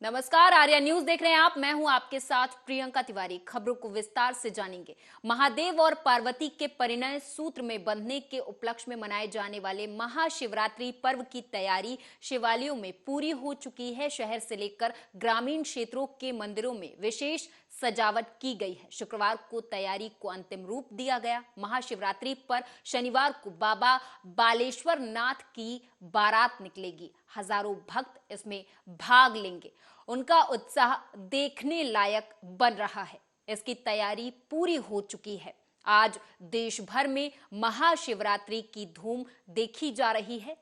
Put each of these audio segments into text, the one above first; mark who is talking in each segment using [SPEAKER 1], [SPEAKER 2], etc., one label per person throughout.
[SPEAKER 1] नमस्कार, आर्या न्यूज देख रहे हैं आप। मैं हूं आपके साथ प्रियंका तिवारी। खबरों को विस्तार से जानेंगे। महादेव और पार्वती के परिणय सूत्र में बंधने के उपलक्ष्य में मनाए जाने वाले महाशिवरात्रि पर्व की तैयारी शिवालयों में पूरी हो चुकी है। शहर से लेकर ग्रामीण क्षेत्रों के मंदिरों में विशेष सजावट की गई है। शुक्रवार को तैयारी को अंतिम रूप दिया गया। महाशिवरात्रि पर शनिवार को बाबा बालेश्वर नाथ की बारात निकलेगी। हजारों भक्त इसमें भाग लेंगे। उनका उत्साह देखने लायक बन रहा है। इसकी तैयारी पूरी हो चुकी है। आज देश भर में महाशिवरात्रि की धूम देखी जा रही है।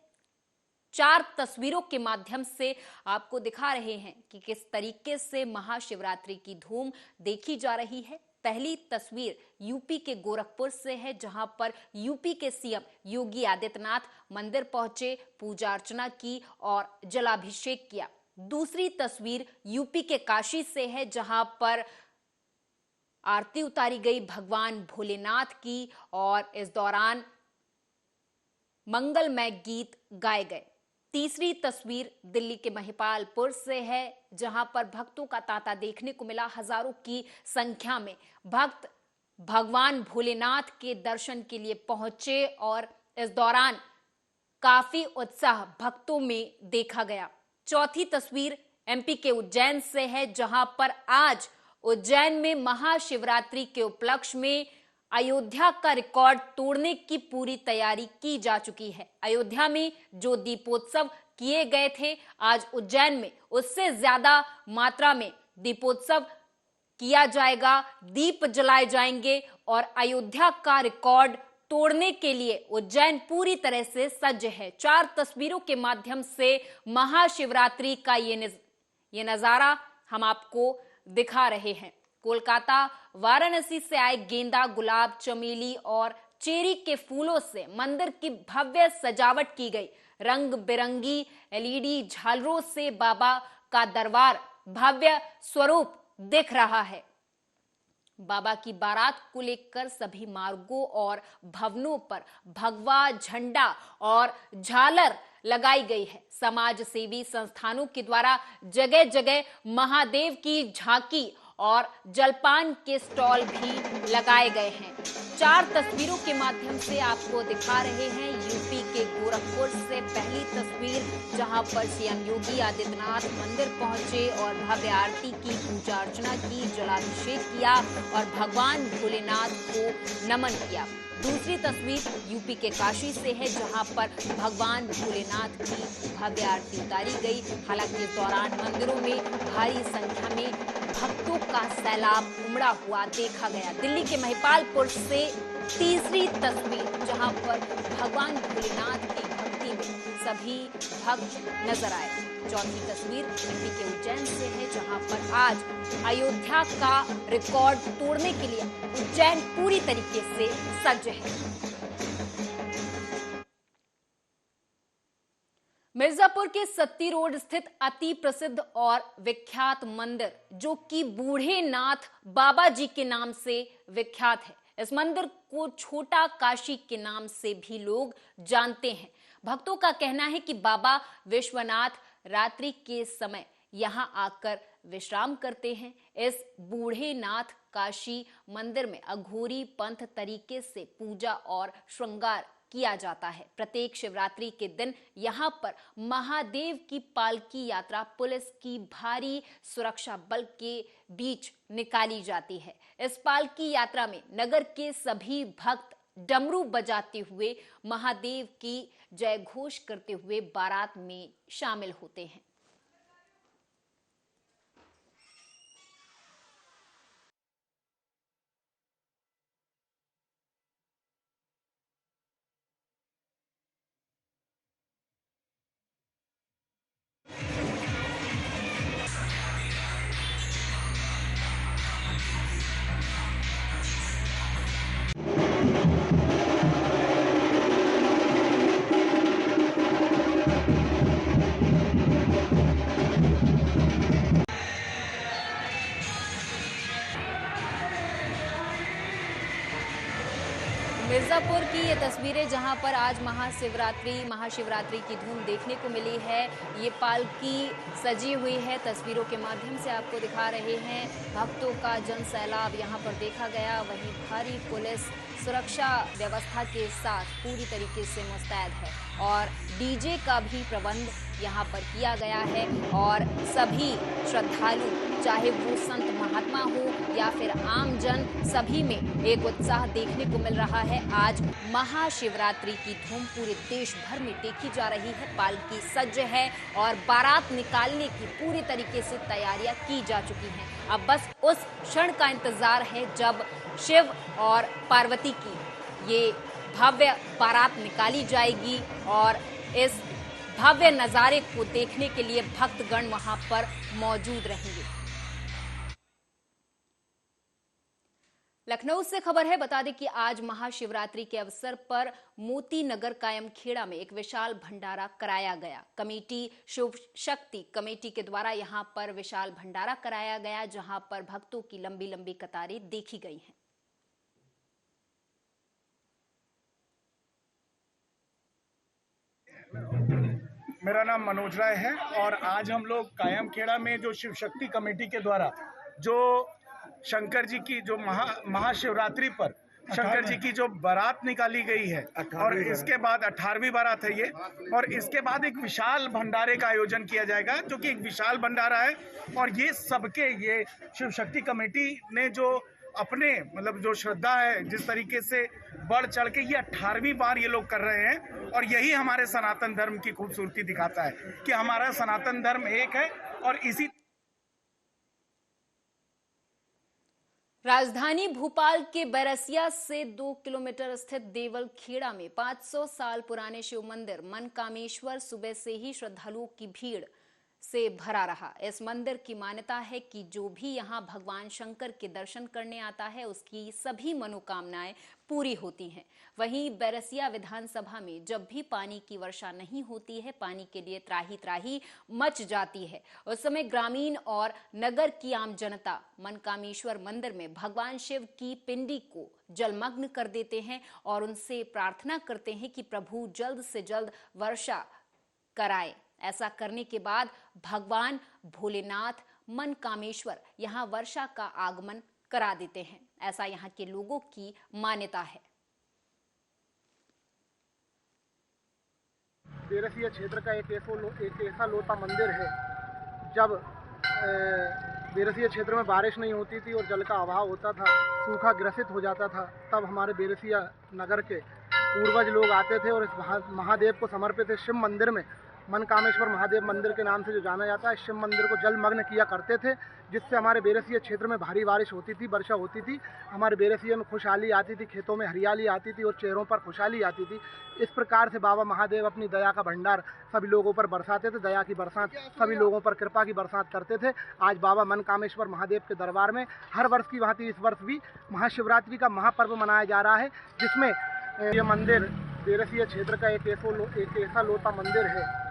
[SPEAKER 1] 4 तस्वीरों के माध्यम से आपको दिखा रहे हैं कि किस तरीके से महाशिवरात्रि की धूम देखी जा रही है। पहली तस्वीर यूपी के गोरखपुर से है, जहां पर यूपी के सीएम योगी आदित्यनाथ मंदिर पहुंचे, पूजा अर्चना की और जलाभिषेक किया। दूसरी तस्वीर यूपी के काशी से है, जहां पर आरती उतारी गई भगवान भोलेनाथ की और इस दौरान मंगलमय गीत गाए गए। तीसरी तस्वीर दिल्ली के महिपालपुर से है, जहां पर भक्तों का तांता देखने को मिला। हजारों की संख्या में भक्त भगवान भोलेनाथ के दर्शन के लिए पहुंचे और इस दौरान काफी उत्साह भक्तों में देखा गया। चौथी तस्वीर एमपी के उज्जैन से है, जहां पर आज उज्जैन में महाशिवरात्रि के उपलक्ष्य में अयोध्या का रिकॉर्ड तोड़ने की पूरी तैयारी की जा चुकी है। अयोध्या में जो दीपोत्सव किए गए थे, आज उज्जैन में उससे ज्यादा मात्रा में दीपोत्सव किया जाएगा। दीप जलाए जाएंगे और अयोध्या का रिकॉर्ड तोड़ने के लिए उज्जैन पूरी तरह से सज्ज है। 4 तस्वीरों के माध्यम से महाशिवरात्रि का ये नजारा हम आपको दिखा रहे हैं। कोलकाता, वाराणसी से आए गेंदा, गुलाब, चमेली और चेरी के फूलों से मंदिर की भव्य सजावट की गई। रंग बिरंगी एलईडी झालरों से बाबा का दरबार भव्य स्वरूप दिख रहा है। बाबा की बारात को लेकर सभी मार्गों और भवनों पर भगवा झंडा और झालर लगाई गई है। समाज सेवी संस्थानों के द्वारा जगह जगह महादेव की झांकी और जलपान के स्टॉल भी लगाए गए हैं। 4 तस्वीरों के माध्यम से आपको दिखा रहे हैं यूपी के गोरखपुर से पहली तस्वीर, जहां पर सीएम योगी आदित्यनाथ मंदिर पहुंचे और भव्य आरती की, पूजा अर्चना की, जलाभिषेक किया और भगवान भोलेनाथ को नमन किया। दूसरी तस्वीर यूपी के काशी से है, जहां पर भगवान भोलेनाथ की भव्य आरती उतारी गई। हालांकि इस दौरान मंदिरों में भारी संख्या में भक्तों का सैलाब उमड़ा हुआ देखा गया। दिल्ली के महिपालपुर से तीसरी तस्वीर, जहां पर भगवान भोलेनाथ की भक्ति में सभी भक्त नजर आए। चौथी तस्वीर एमपी के उज्जैन से है, जहां पर आज अयोध्या का रिकॉर्ड तोड़ने के लिए उज्जैन पूरी तरीके से सज्ज है। मिर्जापुर के सत्ती रोड स्थित अति प्रसिद्ध और विख्यात मंदिर, जो कि बूढ़े नाथ बाबा जी के नाम से विख्यात है। इस मंदिर को छोटा काशी के नाम से भी लोग जानते हैं। भक्तों का कहना है कि बाबा विश्वनाथ रात्रि के समय यहां आकर विश्राम करते हैं। इस बूढ़े नाथ काशी मंदिर में अघोरी पंथ तरीके से पूजा और श्रृंगार किया जाता है। प्रत्येक शिवरात्रि के दिन यहां पर महादेव की पालकी यात्रा पुलिस की भारी सुरक्षा बल के बीच निकाली जाती है। इस पालकी यात्रा में नगर के सभी भक्त डमरू बजाते हुए महादेव की जय घोष करते हुए बारात में शामिल होते हैं। मिर्जापुर की ये तस्वीरें जहां पर आज महाशिवरात्रि की धूम देखने को मिली है। ये पालकी सजी हुई है, तस्वीरों के माध्यम से आपको दिखा रहे हैं। भक्तों का जन सैलाब यहां पर देखा गया। वहीं भारी पुलिस सुरक्षा व्यवस्था के साथ पूरी तरीके से मुस्तैद है और डीजे का भी प्रबंध यहाँ पर किया गया है और सभी श्रद्धालु, चाहे वो संत महात्मा हो या फिर आम जन, सभी में एक उत्साह देखने को मिल रहा है। आज महाशिवरात्रि की धूम पूरे देश भर में देखी जा रही है। पालकी सज्ज है और बारात निकालने की पूरी तरीके से तैयारियां की जा चुकी हैं। अब बस उस क्षण का इंतजार है जब शिव और पार्वती की ये भव्य बारात निकाली जाएगी और इस भव्य नजारे को देखने के लिए भक्तगण वहां पर मौजूद रहेंगे। लखनऊ से खबर है, बता दें कि आज महाशिवरात्रि के अवसर पर मोती नगर कायम खेड़ा में एक विशाल भंडारा कराया गया। कमेटी शिव शक्ति कमेटी के द्वारा यहां पर विशाल भंडारा कराया गया, जहां पर भक्तों की लंबी लंबी कतारें देखी गई हैं।
[SPEAKER 2] मेरा नाम मनोज राय है और आज हम लोग कायम खेड़ा में जो शिव शक्ति कमेटी के द्वारा जो शंकर जी की जो महाशिवरात्रि पर शंकर जी की जो बारात निकाली गई है और इसके बाद 18वीं बारात है ये, और इसके बाद एक विशाल भंडारे का आयोजन किया जाएगा जो कि एक विशाल भंडारा है। और ये सबके ये शिव शक्ति कमेटी ने जो अपने मतलब जो श्रद्धा है, जिस तरीके से बढ़ चढ़ के ये 18वीं बार ये लोग कर रहे हैं और यही हमारे सनातन धर्म की खूबसूरती दिखाता है कि हमारा सनातन धर्म एक है। और इसी
[SPEAKER 1] राजधानी भोपाल के बैरसिया से 2 किलोमीटर स्थित देवल खेड़ा में 500 साल पुराने शिव मंदिर मनकामेश्वर सुबह से ही श्रद्धालुओं की भीड़ से भरा रहा। इस मंदिर की मान्यता है कि जो भी यहाँ भगवान शंकर के दर्शन करने आता है उसकी सभी मनोकामनाएं पूरी होती हैं। वहीं बैरसिया विधानसभा में जब भी पानी की वर्षा नहीं होती है, पानी के लिए त्राही त्राही मच जाती है, उस समय ग्रामीण और नगर की आम जनता मनकामेश्वर मंदिर में भगवान शिव की पिंडी को जलमग्न कर देते हैं और उनसे प्रार्थना करते हैं कि प्रभु जल्द से जल्द वर्षा कराए। ऐसा करने के बाद भगवान भोलेनाथ मनकामेश्वर यहाँ वर्षा का आगमन करा देते हैं। ऐसा यहाँ के लोगों की मान्यता है।
[SPEAKER 3] बैरसिया क्षेत्र का एक ऐसा लोता मंदिर है। जब बैरसिया क्षेत्र में बारिश नहीं होती थी और जल का अभाव होता था, सूखा ग्रसित हो जाता था, तब हमारे बैरसिया नगर के पूर्वज लोग आते थे और इस महादेव को समर्पित शिव मंदिर में, मनकामेश्वर महादेव मंदिर के नाम से जो जाना जाता है, शिव मंदिर को जलमग्न किया करते थे, जिससे हमारे बैरसिया क्षेत्र में भारी बारिश होती थी, वर्षा होती थी, हमारे बैरसिया में खुशहाली आती थी, खेतों में हरियाली आती थी और चेहरों पर खुशहाली आती थी। इस प्रकार से बाबा महादेव अपनी दया का भंडार सभी लोगों पर बरसाते थे, दया की बरसात सभी लोगों पर कृपा की बरसात करते थे। आज बाबा मनकामेश्वर महादेव के दरबार में हर वर्ष की भांति इस वर्ष भी महाशिवरात्रि का महापर्व मनाया जा रहा है, जिसमें ये मंदिर बैरसिया क्षेत्र का एक ऐसा लोता मंदिर है।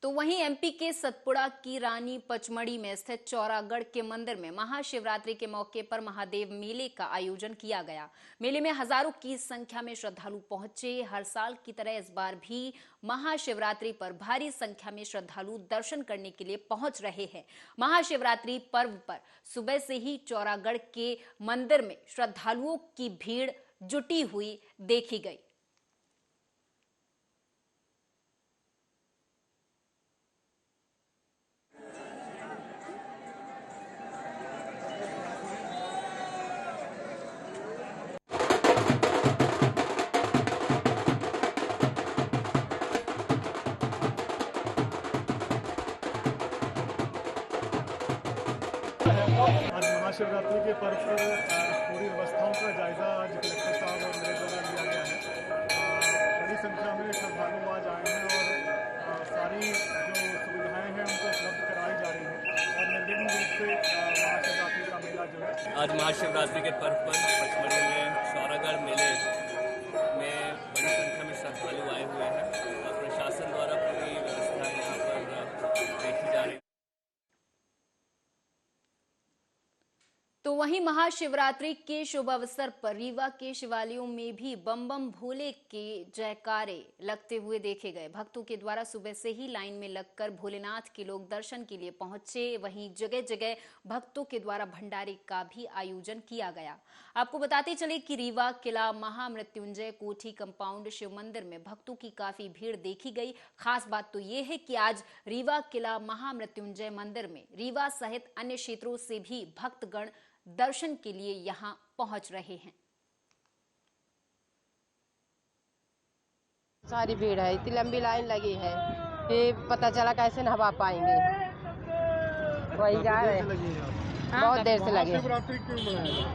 [SPEAKER 1] तो वहीं एमपी के सतपुड़ा की रानी पचमढ़ी में स्थित चौरागढ़ के मंदिर में महाशिवरात्रि के मौके पर महादेव मेले का आयोजन किया गया। मेले में हजारों की संख्या में श्रद्धालु पहुंचे। हर साल की तरह इस बार भी महाशिवरात्रि पर भारी संख्या में श्रद्धालु दर्शन करने के लिए पहुंच रहे हैं। महाशिवरात्रि पर्व पर सुबह से ही चौरागढ़ के मंदिर में श्रद्धालुओं की भीड़ जुटी हुई देखी गई।
[SPEAKER 4] आज महाशिवरात्रि के पर्व पर पूरी व्यवस्थाओं का जायजा आज कलेक्टर साहब और मेरे द्वारा लिया गया है। बड़ी संख्या में श्रद्धालु आज आए हैं और सारी जो सुविधाएं हैं उनको उपलब्ध कराई जा रही हैं और निर्विघ्न रूप से महाशिवरात्रि का मेला जो है।
[SPEAKER 5] आज महाशिवरात्रि के पर्व पर पचमढ़ी में चौरागढ़ मेले में बड़ी संख्या में श्रद्धालु आए हुए हैं और प्रशासन द्वारा पूरी व्यवस्था यहाँ पर देखी जा रही है।
[SPEAKER 1] तो वहीं महाशिवरात्रि के शुभ अवसर पर रीवा के शिवालयों में भी बम बम भोले के जयकारे लगते हुए देखे गए। भक्तों के द्वारा सुबह से ही लाइन में लगकर भोलेनाथ के लोग दर्शन के लिए पहुंचे। वहीं जगह जगह भक्तों के द्वारा भंडारे का भी आयोजन किया गया। आपको बताते चले कि रीवा किला महामृत्युंजय कोठी कंपाउंड शिव मंदिर में भक्तों की काफी भीड़ देखी गई। खास बात तो ये है कि आज रीवा किला महामृत्युंजय मंदिर में रीवा सहित अन्य क्षेत्रों से भी भक्तगण दर्शन के लिए यहां पहुंच रहे हैं।
[SPEAKER 6] सारी भीड़ है, इतनी लंबी लाइन लगी है कि पता चला कैसे नहा पाएंगे। वही जा रहे हैं, बहुत देर से लगे।
[SPEAKER 4] शिवरात्रि क्यों मनाया?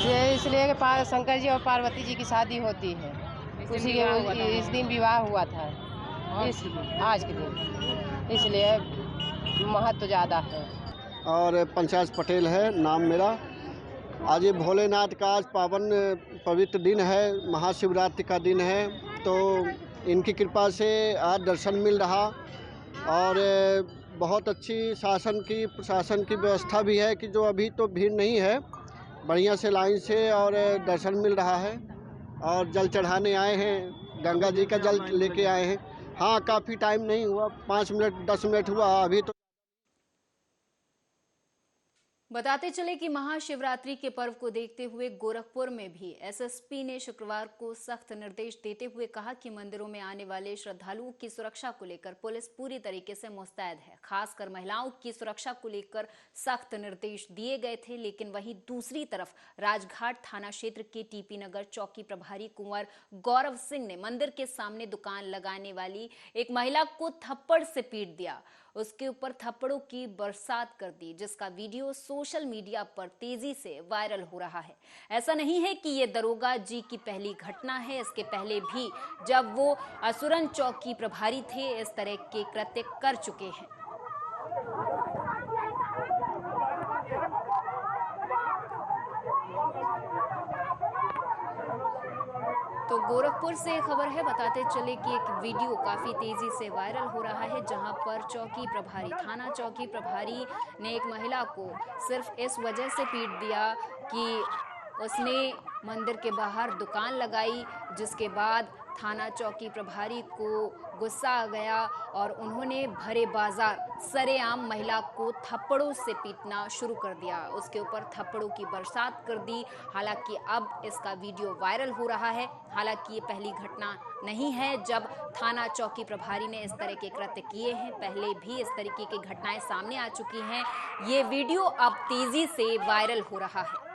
[SPEAKER 6] ये इसलिए कि शंकर जी और पार्वती जी की शादी होती है, उसी के इस दिन विवाह हुआ था, आज के दिन, इसलिए महत्व ज़्यादा है।
[SPEAKER 7] और पंचायत पटेल है नाम मेरा। आज ये भोलेनाथ का आज पावन पवित्र दिन है, महाशिवरात्रि का दिन है, तो इनकी कृपा से आज दर्शन मिल रहा और बहुत अच्छी प्रशासन की व्यवस्था भी है कि जो अभी तो भीड़ नहीं है, बढ़िया से लाइन से और दर्शन मिल रहा है। और जल चढ़ाने आए हैं, गंगा जी का जल लेके आए हैं। हाँ, काफ़ी टाइम नहीं हुआ, 5 मिनट 10 मिनट हुआ अभी तो।
[SPEAKER 1] बताते चले कि महाशिवरात्रि के पर्व को देखते हुए गोरखपुर में भी एसएसपी ने शुक्रवार को सख्त निर्देश देते हुए कहा कि मंदिरों में आने वाले श्रद्धालुओं की सुरक्षा को लेकर पुलिस पूरी तरीके से मुस्तैद है। खासकर महिलाओं की सुरक्षा को लेकर सख्त निर्देश दिए गए थे। लेकिन वहीं दूसरी तरफ राजघाट थाना क्षेत्र के टीपी नगर चौकी प्रभारी कुंवर गौरव सिंह ने मंदिर के सामने दुकान लगाने वाली एक महिला को थप्पड़ से पीट दिया, उसके ऊपर थप्पड़ों की बरसात कर दी, जिसका वीडियो सोशल मीडिया पर तेजी से वायरल हो रहा है। ऐसा नहीं है कि ये दरोगा जी की पहली घटना है, इसके पहले भी जब वो असुरन चौकी प्रभारी थे इस तरह के कृत्य कर चुके हैं। तो गोरखपुर से खबर है, बताते चले कि एक वीडियो काफी तेजी से वायरल हो रहा है जहां पर थाना चौकी प्रभारी ने एक महिला को सिर्फ इस वजह से पीट दिया कि उसने मंदिर के बाहर दुकान लगाई, जिसके बाद थाना चौकी प्रभारी को गुस्सा आ गया और उन्होंने भरे बाजार सरेआम महिला को थप्पड़ों से पीटना शुरू कर दिया, उसके ऊपर थप्पड़ों की बरसात कर दी। हालांकि अब इसका वीडियो वायरल हो रहा है। हालांकि ये पहली घटना नहीं है जब थाना चौकी प्रभारी ने इस तरह के कृत्य किए हैं, पहले भी इस तरीके की घटनाएं सामने आ चुकी हैं। ये वीडियो अब तेजी से वायरल हो रहा है।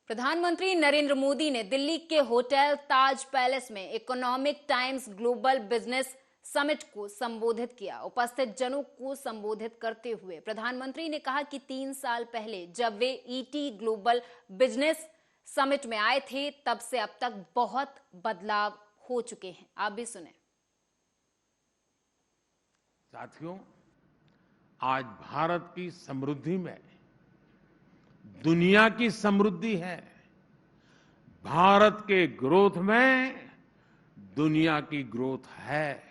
[SPEAKER 1] प्रधानमंत्री नरेंद्र मोदी ने दिल्ली के होटल ताज पैलेस में economic times global business summit को संबोधित किया। उपस्थित जनों को संबोधित करते हुए प्रधानमंत्री ने कहा कि 3 साल पहले जब वे ईटी ग्लोबल बिजनेस समिट में आए थे, तब से अब तक बहुत बदलाव हो चुके हैं। आप भी सुने।
[SPEAKER 8] साथियों, आज भारत की समृद्धि में दुनिया की समृद्धि है। भारत के ग्रोथ में दुनिया की ग्रोथ है।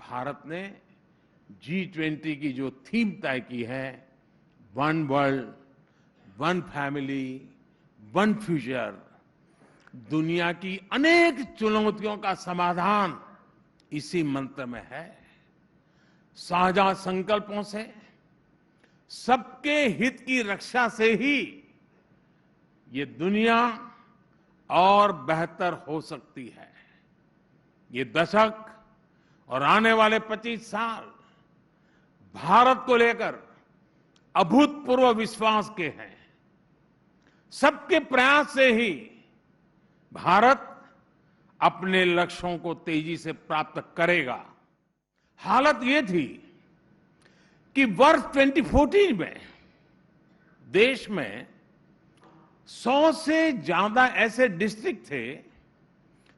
[SPEAKER 8] भारत ने G20 की जो थीम तय की है, one world, one family, one future, दुनिया की अनेक चुनौतियों का समाधान इसी मंत्र में है। साझा संकल्पों से, सबके हित की रक्षा से ही ये दुनिया और बेहतर हो सकती है। ये दशक और आने वाले 25 साल भारत को लेकर अभूतपूर्व विश्वास के हैं। सबके प्रयास से ही भारत अपने लक्ष्यों को तेजी से प्राप्त करेगा। हालत ये थी कि वर्ष 2014 में देश में 100 से ज्यादा ऐसे डिस्ट्रिक्ट थे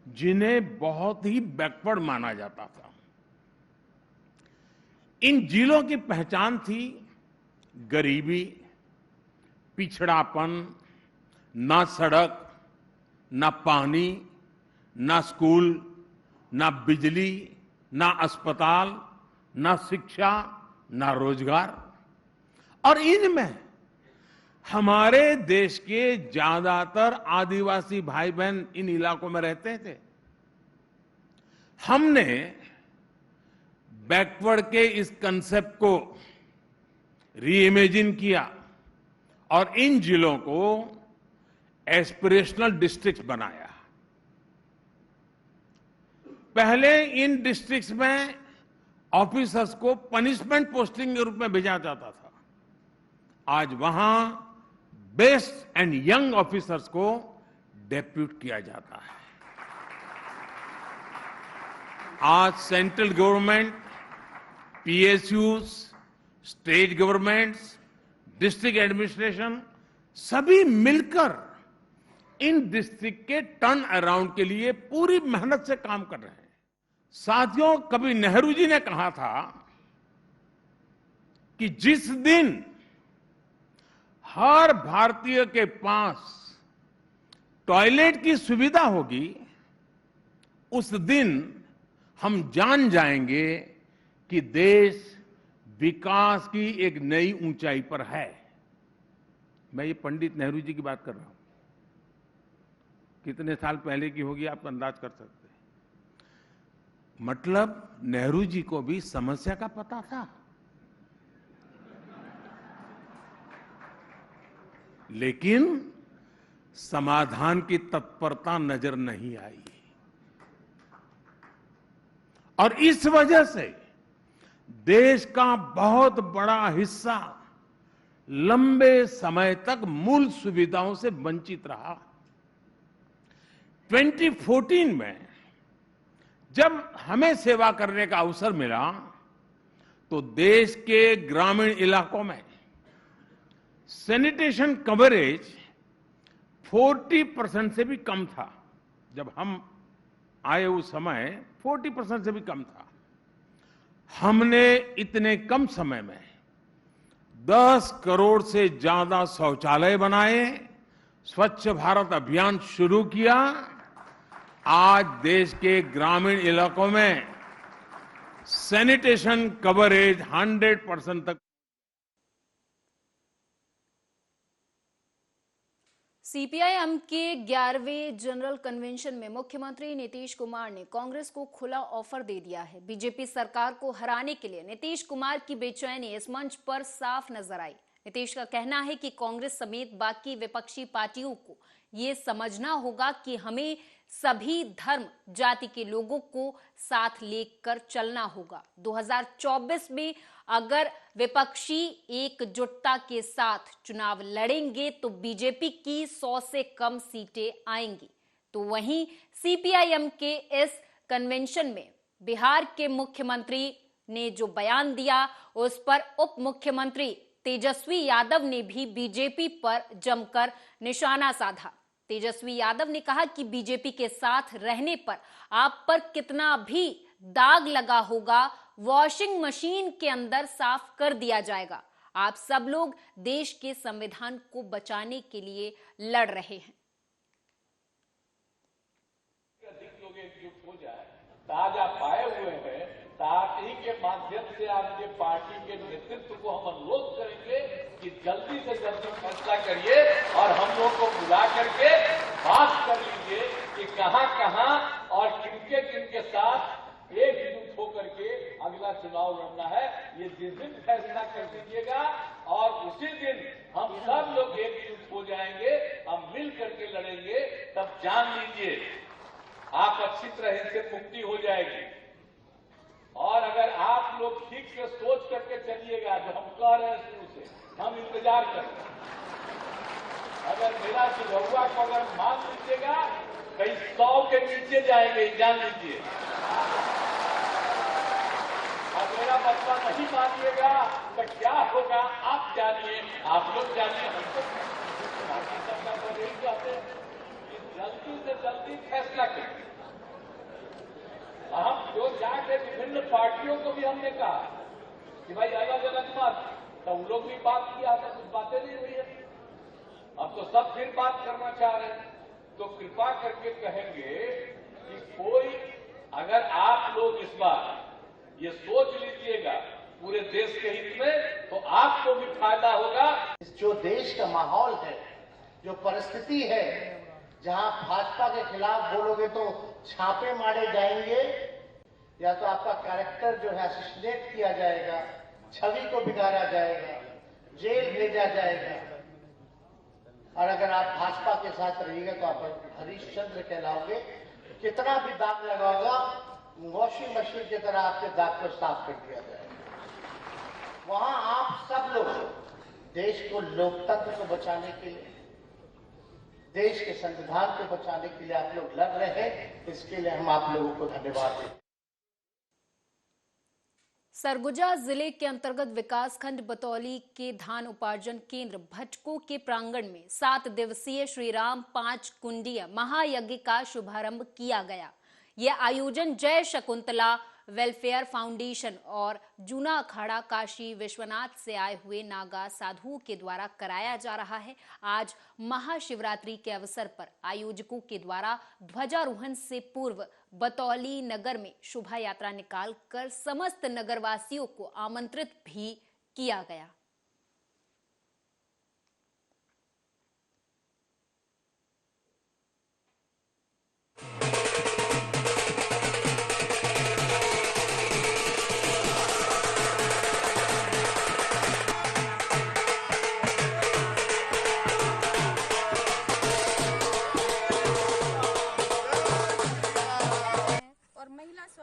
[SPEAKER 8] जिन्हें बहुत ही बैकवर्ड माना जाता था। इन जिलों की पहचान थी गरीबी, पिछड़ापन, ना सड़क, ना पानी, ना स्कूल, ना बिजली, ना अस्पताल, ना शिक्षा, ना रोजगार। और इनमें हमारे देश के ज्यादातर आदिवासी भाई बहन इन इलाकों में रहते थे। हमने बैकवर्ड के इस कंसेप्ट को रीइमेजिन किया और इन जिलों को एस्पिरेशनल डिस्ट्रिक्ट्स बनाया। पहले इन डिस्ट्रिक्ट्स में ऑफिसर्स को पनिशमेंट पोस्टिंग के रूप में भेजा जाता था। आज वहां बेस्ट एंड यंग ऑफिसर्स को डेप्यूट किया जाता है। आज central government, PSUs, state governments, district administration सभी मिलकर इन डिस्ट्रिक्ट के टर्न अराउंड के लिए पूरी मेहनत से काम कर रहे हैं। साथियों, कभी नेहरू जी ने कहा था कि जिस दिन हर भारतीय के पास टॉयलेट की सुविधा होगी, उस दिन हम जान जाएंगे कि देश विकास की एक नई ऊंचाई पर है। मैं ये पंडित नेहरू जी की बात कर रहा हूं। कितने साल पहले की होगी आप अंदाज कर सकते हैं। मतलब नेहरू जी को भी समस्या का पता था, लेकिन समाधान की तत्परता नजर नहीं आई। और इस वजह से देश का बहुत बड़ा हिस्सा लंबे समय तक मूल सुविधाओं से वंचित रहा। 2014 में जब हमें सेवा करने का अवसर मिला तो देश के ग्रामीण इलाकों में सैनिटेशन कवरेज 40% से भी कम था। जब हम आए उस समय 40% से भी कम था। हमने इतने कम समय में 10 करोड़ से ज्यादा शौचालय बनाए, स्वच्छ भारत अभियान शुरू किया। आज देश के ग्रामीण इलाकों में सैनिटेशन कवरेज 100% तक।
[SPEAKER 1] सीपीआई-एम के 11वें जनरल कन्वेंशन में मुख्यमंत्री नीतीश कुमार ने कांग्रेस को खुला ऑफर दे दिया है। बीजेपी सरकार को हराने के लिए नीतीश कुमार की बेचैनी इस मंच पर साफ नजर आई। नीतीश का कहना है कि कांग्रेस समेत बाकी विपक्षी पार्टियों को ये समझना होगा कि हमें सभी धर्म जाति के लोगों को साथ लेकर चलना होगा। 2024 में अगर विपक्षी एकजुटता के साथ चुनाव लड़ेंगे तो बीजेपी की 100 से कम सीटें आएंगी। तो वहीं सीपीआई-एम के इस कन्वेंशन में बिहार के मुख्यमंत्री ने जो बयान दिया, उस पर उप मुख्यमंत्री तेजस्वी यादव ने भी बीजेपी पर जमकर निशाना साधा। तेजस्वी यादव ने कहा कि बीजेपी के साथ रहने पर आप पर कितना भी दाग लगा होगा, वॉशिंग मशीन के अंदर साफ कर दिया जाएगा। आप सब लोग देश के संविधान को बचाने के लिए लड़ रहे हैं।
[SPEAKER 9] अधिक लोग एकजुट हो जाए, ताजा पाए हुए हैं, ताकि के माध्यम से आपके पार्टी के नेतृत्व को हम अनुरोध करेंगे कि जल्दी से जल्दी फैसला करिए और हम लोग को बुला करके बात कर लीजिए कि कहां और किनके साथ एकजुट होकर के अगला चुनाव लड़ना है। ये जिस दिन फैसला कर दीजिएगा और उसी दिन हम सब लोग एकजुट हो जाएंगे, हम मिल करके लड़ेंगे, तब जान लीजिए आप अच्छी तरह से मुक्ति हो जाएगी। और अगर आप लोग ठीक से सोच करके चलिएगा, जो हम कह रहे हैं शुरू से, हम इंतजार करेंगे। अगर मेरा सुझाव को अगर मान लीजिएगा, कहीं 100 के नीचे जाएंगे, जान लीजिए। और मेरा मसला नहीं मानिएगा तो क्या होगा आप जानिए, आप लोग जानिए। हमको भारतीय जनता पार्टी यही चाहते हैं कि जल्दी से जल्दी फैसला करें। हम जो जाके विभिन्न पार्टियों को भी हमने कहा कि भाई अलग अलग मत, तो उन लोग भी बात किया था, कुछ बातें नहीं हुई है। अब तो सब फिर बात करना चाह रहे हैं। तो कृपा करके कहेंगे कि कोई अगर आप लोग इस बार ये सोच लीजिएगा पूरे देश के हित में, तो आपको भी फायदा होगा।
[SPEAKER 3] जो देश का माहौल है, जो परिस्थिति है, जहां भाजपा के खिलाफ बोलोगे तो छापे मारे जाएंगे, या तो आपका कैरेक्टर जो है असोसिएट किया जाएगा, छवि को बिगाड़ा जाएगा, जेल भेजा जाएगा, और अगर आप भाजपा के साथ रहिएगा तो आप हरिश्चंद्र कहलाओगे। कितना भी दाग लगाओगा, वॉशिंग मशीन की तरह आपके दाग को साफ कर दिया जाएगा। वहां आप सब लोग देश को, लोकतंत्र को बचाने के लिए, देश के संविधान को बचाने के लिए आप लोग लड़ रहे हैं, इसके लिए हम आप लोगों को धन्यवाद देते हैं।
[SPEAKER 1] सरगुजा जिले के अंतर्गत विकासखंड बतौली के धान उपार्जन केंद्र भटको के प्रांगण में 7 दिवसीय श्रीराम 5 कुंडीय महायज्ञ का शुभारंभ किया गया। यह आयोजन जय शकुंतला वेलफेयर फाउंडेशन और जूना अखाड़ा काशी विश्वनाथ से आए हुए नागा साधुओं के द्वारा कराया जा रहा है। आज महाशिवरात्रि के अवसर पर आयोजकों के द्वारा ध्वजारोहण से पूर्व बतौली नगर में शोभा यात्रा निकालकर समस्त नगरवासियों को आमंत्रित भी किया गया।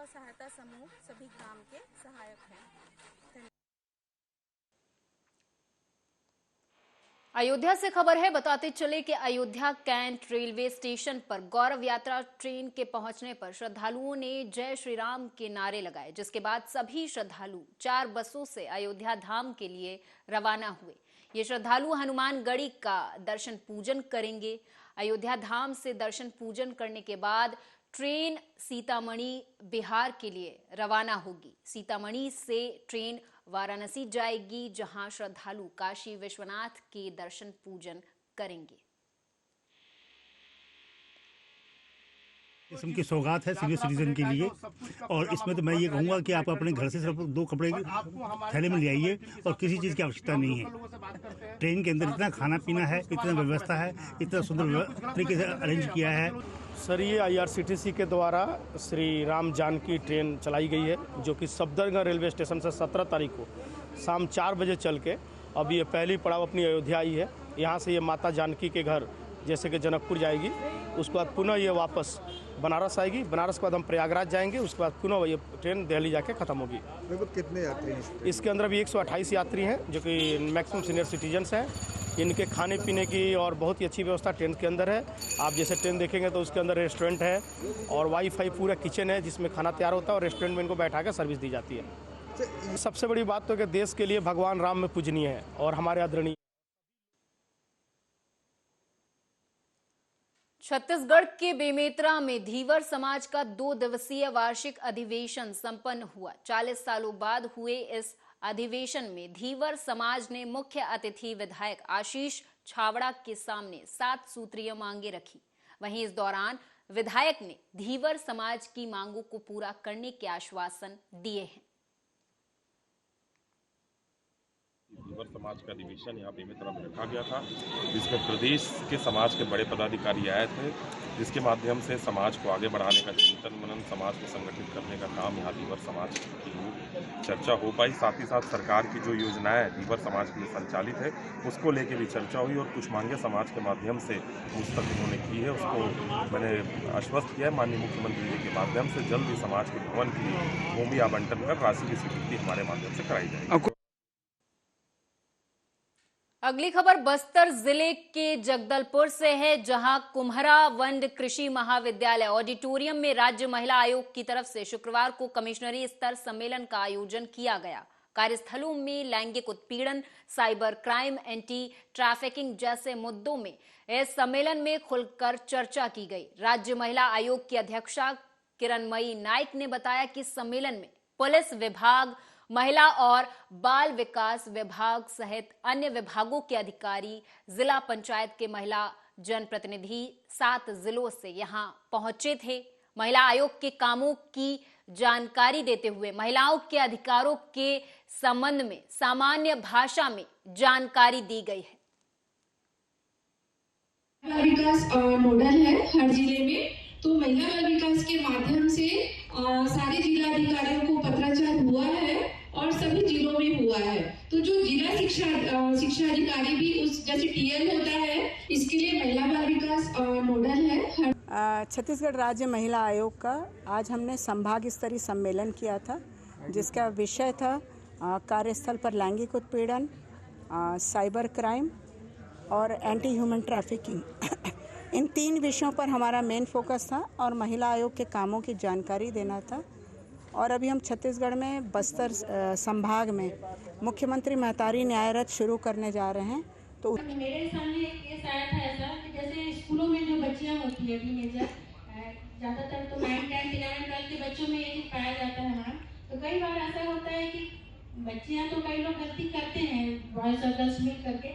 [SPEAKER 10] सहायता समूह सभी काम के सहायक हैं।
[SPEAKER 1] अयोध्या से खबर है, बताते चले कि अयोध्या कैंट रेलवे स्टेशन पर गौरव यात्रा ट्रेन के पहुंचने पर श्रद्धालुओं ने जय श्री राम के नारे लगाए, जिसके बाद सभी श्रद्धालु 4 बसों से अयोध्या धाम के लिए रवाना हुए। ये श्रद्धालु हनुमानगढ़ी का दर्शन पूजन करेंगे। अयोध्या धाम से दर्शन पूजन करने के बाद ट्रेन सीतामढ़ी बिहार के लिए रवाना होगी। सीतामढ़ी से ट्रेन वाराणसी जाएगी, जहां श्रद्धालु काशी विश्वनाथ के दर्शन पूजन करेंगे।
[SPEAKER 11] किस्म की सौगात है सीनियर सिटीजन के लिए, और इसमें तो मैं ये कहूँगा कि आप अपने घर से सिर्फ 2 कपड़े थैले में ले आइए और किसी चीज़ की आवश्यकता नहीं है। ट्रेन के अंदर इतना खाना पीना है, इतना व्यवस्था है, इतना सुंदर तरीके से अरेंज किया है।
[SPEAKER 12] सर, ये IRCTC के द्वारा श्री राम जानकी ट्रेन चलाई गई है, जो कि सफदरगंज रेलवे स्टेशन से 17 तारीख को शाम 4 बजे चल के अब ये पहली पड़ाव अपनी अयोध्या आई है। यहाँ से ये माता जानकी के घर जैसे कि जनकपुर जाएगी, उसके बाद पुनः ये वापस बनारस आएगी। बनारस के बाद हम प्रयागराज जाएंगे, उसके बाद पुनः ये ट्रेन दिल्ली जाके ख़त्म होगी।
[SPEAKER 13] कितने यात्री हैं
[SPEAKER 12] इसके अंदर भी 128 यात्री हैं, जो कि मैक्सिमम सीनियर सिटीजन्स हैं। इनके खाने पीने की और बहुत ही अच्छी व्यवस्था ट्रेन के अंदर है। आप जैसे ट्रेन देखेंगे तो उसके अंदर रेस्टोरेंट है और वाईफाई पूरा किचन है, जिसमें खाना तैयार होता है और रेस्टोरेंट में इनको बैठा कर सर्विस दी जाती है। सबसे बड़ी बात तो कि देश के लिए भगवान राम में पूजनीय है और हमारे आदरणीय।
[SPEAKER 1] छत्तीसगढ़ के बेमेतरा में धीवर समाज का 2 दिवसीय वार्षिक अधिवेशन संपन्न हुआ। 40 सालों बाद हुए इस अधिवेशन में धीवर समाज ने मुख्य अतिथि विधायक आशीष छावड़ा के सामने 7 सूत्रीय मांगे रखी। वहीं इस दौरान विधायक ने धीवर समाज की मांगों को पूरा करने के आश्वासन दिए हैं।
[SPEAKER 14] धीवर समाज का अधिवेशन यहाँ बेमेतरा में रखा गया था, जिसमें प्रदेश के समाज के बड़े पदाधिकारी आए थे, जिसके माध्यम से समाज को आगे बढ़ाने का चिंतन मनन, समाज को संगठित करने का काम यहाँ धीवर समाज की चर्चा हो पाई। साथ ही साथ सरकार की जो योजनाएं धीवर समाज के लिए संचालित है, उसको लेके भी चर्चा हुई और कुछ मांगे समाज के माध्यम से मुझ तक उन्होंने की है। उसको मैंने आश्वस्त किया है माननीय मुख्यमंत्री जी के माध्यम से जल्द ही समाज के भवन की भूमि आवंटन कर राशि की स्वीकृति हमारे माध्यम से कराई जाएगी।
[SPEAKER 1] अगली खबर बस्तर जिले के जगदलपुर से है, जहां कुम्हरा वंड कृषि महाविद्यालय ऑडिटोरियम में राज्य महिला आयोग की तरफ से शुक्रवार को कमिश्नरी स्तर सम्मेलन का आयोजन किया गया। कार्यस्थलों में लैंगिक उत्पीड़न, साइबर क्राइम, एंटी ट्रैफिकिंग जैसे मुद्दों में इस सम्मेलन में खुलकर चर्चा की गई। राज्य महिला आयोग की अध्यक्षा किरणमयी नाइक ने बताया कि सम्मेलन में पुलिस विभाग, महिला और बाल विकास विभाग सहित अन्य विभागों के अधिकारी, जिला पंचायत के महिला जनप्रतिनिधि 7 जिलों से यहां पहुंचे थे। महिला आयोग के कामों की जानकारी देते हुए महिलाओं के अधिकारों के संबंध में सामान्य भाषा में जानकारी दी गई है।
[SPEAKER 15] बाल विकास नोडल है हर जिले में, तो महिला बाल विकास के माध्यम से सारे जिला अधिकारियों को पत्राचार हुआ है और सभी जिलों में हुआ है। तो जो जिला शिक्षा अधिकारी भी उस जैसे टीएल होता है, इसके लिए महिला बाल विकास नोडल है।
[SPEAKER 16] छत्तीसगढ़ राज्य महिला आयोग का आज हमने संभाग स्तरीय सम्मेलन किया था, जिसका विषय था कार्यस्थल पर लैंगिक उत्पीड़न, साइबर क्राइम और एंटी ह्यूमन ट्रैफिकिंग। इन 3 विषयों पर हमारा मेन फोकस था और महिला आयोग के कामों की जानकारी देना था। और अभी हम छत्तीसगढ़ में बस्तर संभाग में मुख्यमंत्री महतारी न्याय रथ शुरू करने जा रहे हैं। तो
[SPEAKER 15] मेरे सामने एक केस आया था ऐसा कि जैसे स्कूलों में जो बच्चियां होती है टीनेजर, ज़्यादातर तो 9, 10, 11, 12 के बच्चों में ये पाया जाता है मैम। तो कई बार ऐसा होता है कि बच्चियां तो कई लोग गलती करते हैं, बॉयज़ और गर्ल्स मिल करके,